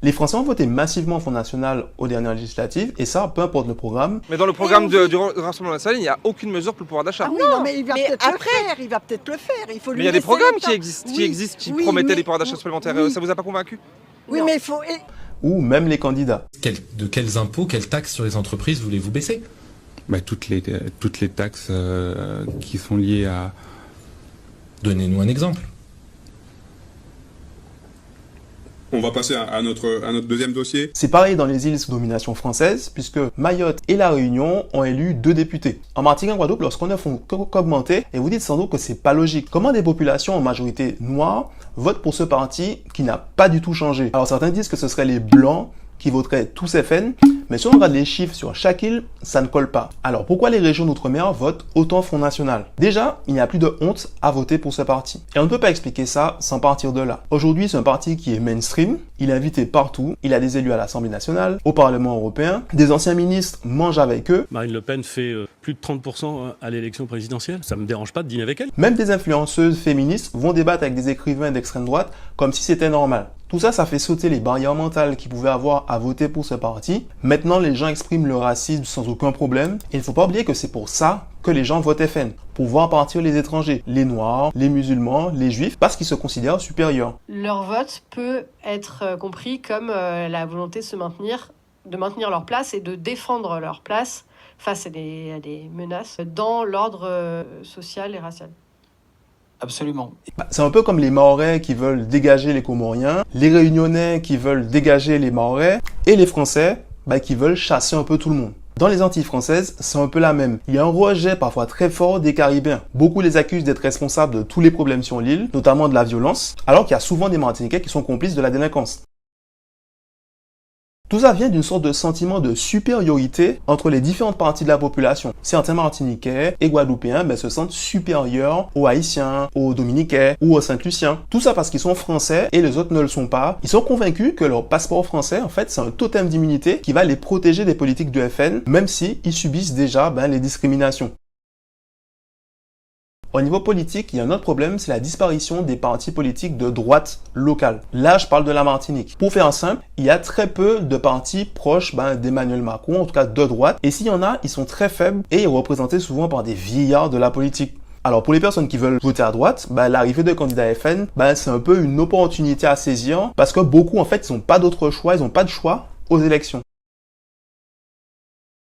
Les Français ont voté massivement au Front National aux dernières législatives, et ça, peu importe le programme. Mais dans le programme du Rassemblement national, il n'y a aucune mesure pour le pouvoir d'achat. Ah oui, non, mais il va peut-être le faire, il va peut-être le faire. Il faut lui Mais il y a des laisser programmes le temps. qui existent, qui Oui, promettaient mais- des pouvoirs d'achat supplémentaires. oui. Ça vous a pas convaincu? Oui, Non. mais il faut... Ou même les candidats. De quels impôts, quelles taxes sur les entreprises voulez-vous baisser? Toutes les taxes qui sont liées à... Donnez-nous un exemple. On va passer à notre deuxième dossier. C'est pareil dans les îles sous domination française, puisque Mayotte et La Réunion ont élu 2 députés. En Martinique et en Guadeloupe, lorsqu'on ne font qu'augmenter, et vous dites sans doute que c'est pas logique. Comment des populations en majorité noire votent pour ce parti qui n'a pas du tout changé? Alors certains disent que ce seraient les Blancs qui voteraient tous FN, mais si on regarde les chiffres sur chaque île, ça ne colle pas. Alors pourquoi les régions d'outre-mer votent autant Front National? Déjà, il n'y a plus de honte à voter pour ce parti. Et on ne peut pas expliquer ça sans partir de là. Aujourd'hui, c'est un parti qui est mainstream, il est invité partout, il a des élus à l'Assemblée nationale, au Parlement européen, des anciens ministres mangent avec eux. Marine Le Pen fait plus de 30% à l'élection présidentielle. Ça me dérange pas de dîner avec elle. Même des influenceuses féministes vont débattre avec des écrivains d'extrême droite comme si c'était normal. Tout ça, ça fait sauter les barrières mentales qu'ils pouvaient avoir à voter pour ce parti. Maintenant, les gens expriment leur racisme sans aucun problème. Et il ne faut pas oublier que c'est pour ça que les gens votent FN. Pour voir partir les étrangers, les noirs, les musulmans, les juifs, parce qu'ils se considèrent supérieurs. Leur vote peut être compris comme la volonté de maintenir leur place et de défendre leur place face à des menaces dans l'ordre social et racial. Absolument. C'est un peu comme les Mahorais qui veulent dégager les Comoriens, les Réunionnais qui veulent dégager les Mahorais, et les Français qui veulent chasser un peu tout le monde. Dans les Antilles françaises, c'est un peu la même. Il y a un rejet parfois très fort des Caribéens. Beaucoup les accusent d'être responsables de tous les problèmes sur l'île, notamment de la violence, alors qu'il y a souvent des Martiniquais qui sont complices de la délinquance. Tout ça vient d'une sorte de sentiment de supériorité entre les différentes parties de la population. Certains Martiniquais et Guadeloupéens se sentent supérieurs aux Haïtiens, aux Dominiquais ou aux Saint-Luciens. Tout ça parce qu'ils sont français et les autres ne le sont pas. Ils sont convaincus que leur passeport français, en fait, c'est un totem d'immunité qui va les protéger des politiques du FN, même s'ils subissent déjà les discriminations. Au niveau politique, il y a un autre problème, c'est la disparition des partis politiques de droite locale. Là, je parle de la Martinique. Pour faire simple, il y a très peu de partis proches d'Emmanuel Macron, en tout cas de droite. Et s'il y en a, ils sont très faibles et représentés souvent par des vieillards de la politique. Alors pour les personnes qui veulent voter à droite, l'arrivée de candidats FN, c'est un peu une opportunité à saisir parce que beaucoup, en fait, ils n'ont pas d'autre choix, ils n'ont pas de choix aux élections.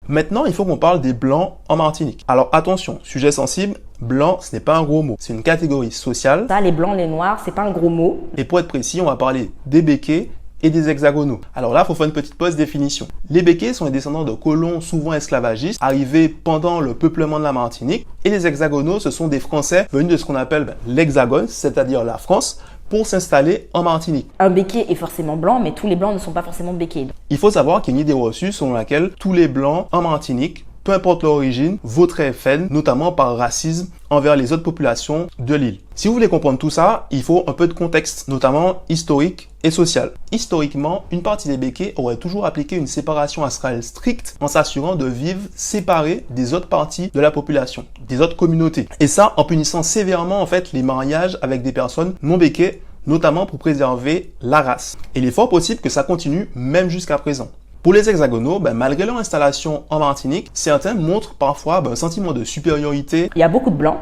Maintenant, il faut qu'on parle des Blancs en Martinique. Alors attention, sujet sensible, blanc, ce n'est pas un gros mot. C'est une catégorie sociale. Ça, les Blancs, les Noirs, c'est pas un gros mot. Et pour être précis, on va parler des Békés et des hexagonaux. Alors là, il faut faire une petite pause définition. Les Békés sont les descendants de colons souvent esclavagistes arrivés pendant le peuplement de la Martinique. Et les hexagonaux, ce sont des Français venus de ce qu'on appelle l'Hexagone, c'est-à-dire la France, pour s'installer en Martinique. Un béquet est forcément blanc, mais tous les blancs ne sont pas forcément béquets. Il faut savoir qu'il y a une idée reçue selon laquelle tous les blancs en Martinique, peu importe leur origine, voteraient FN, notamment par racisme envers les autres populations de l'île. Si vous voulez comprendre tout ça, il faut un peu de contexte, notamment historique et social. Historiquement, une partie des Békés aurait toujours appliqué une séparation astrale stricte en s'assurant de vivre séparés des autres parties de la population, des autres communautés. Et ça, en punissant sévèrement en fait les mariages avec des personnes non békées, notamment pour préserver la race. Et il est fort possible que ça continue même jusqu'à présent. Pour les hexagonaux, malgré leur installation en Martinique, certains montrent parfois un sentiment de supériorité. Il y a beaucoup de blancs,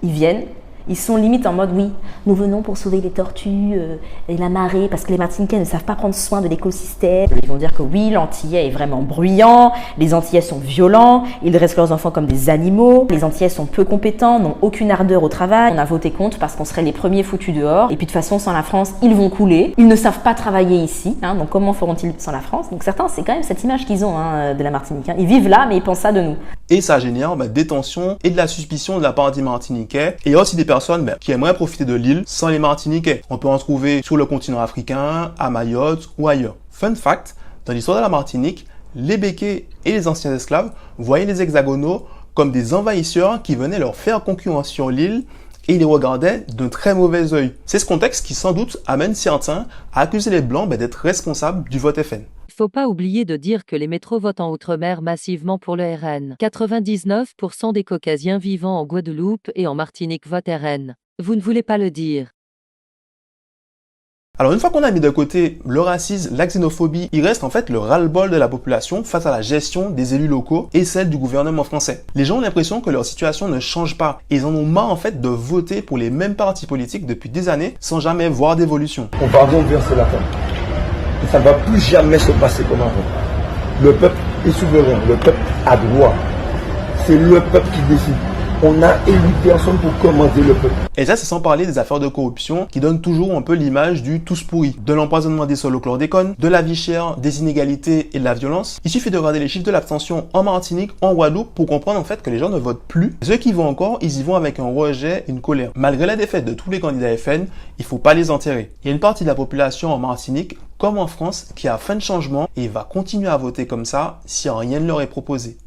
ils viennent, ils sont limite en mode oui, nous venons pour sauver les tortues et la marée parce que les Martiniquais ne savent pas prendre soin de l'écosystème. Ils vont dire que oui, l'Antillais est vraiment bruyant, les Antillais sont violents, ils dressent leurs enfants comme des animaux, les Antillais sont peu compétents, n'ont aucune ardeur au travail. On a voté contre parce qu'on serait les premiers foutus dehors. Et puis de toute façon, sans la France, ils vont couler. Ils ne savent pas travailler ici, donc comment feront-ils sans la France? Donc certains, c'est quand même cette image qu'ils ont de la Martinique. Ils vivent là, mais ils pensent ça de nous. Et ça génère des tensions et de la suspicion de la part des Martiniquais. Et il y a aussi des personnes qui aimeraient profiter de l'île sans les Martiniquais. On peut en trouver sur le continent africain, à Mayotte ou ailleurs. Fun fact, dans l'histoire de la Martinique, les Békés et les anciens esclaves voyaient les hexagonaux comme des envahisseurs qui venaient leur faire concurrence sur l'île et ils les regardaient d'un très mauvais œil. C'est ce contexte qui sans doute amène certains à accuser les Blancs d'être responsables du vote FN. Faut pas oublier de dire que les métros votent en Outre-mer massivement pour le RN. 99% des Caucasiens vivant en Guadeloupe et en Martinique votent RN. Vous ne voulez pas le dire. Alors une fois qu'on a mis de côté le racisme, la xénophobie, il reste en fait le ras-le-bol de la population face à la gestion des élus locaux et celle du gouvernement français. Les gens ont l'impression que leur situation ne change pas et ils en ont marre en fait de voter pour les mêmes partis politiques depuis des années sans jamais voir d'évolution. On va renverser la table. Et ça ne va plus jamais se passer comme avant. Le peuple est souverain, le peuple a droit. C'est le peuple qui décide. On a élu personne pour commander le peuple. Et ça, c'est sans parler des affaires de corruption qui donnent toujours un peu l'image du tous pourri, de l'empoisonnement des sols au chlordécone, de la vie chère, des inégalités et de la violence. Il suffit de regarder les chiffres de l'abstention en Martinique, en Guadeloupe, pour comprendre en fait que les gens ne votent plus. Ceux qui vont encore, ils y vont avec un rejet, une colère. Malgré la défaite de tous les candidats FN, il faut pas les enterrer. Il y a une partie de la population en Martinique, comme en France, qui a faim de changement et va continuer à voter comme ça si rien ne leur est proposé.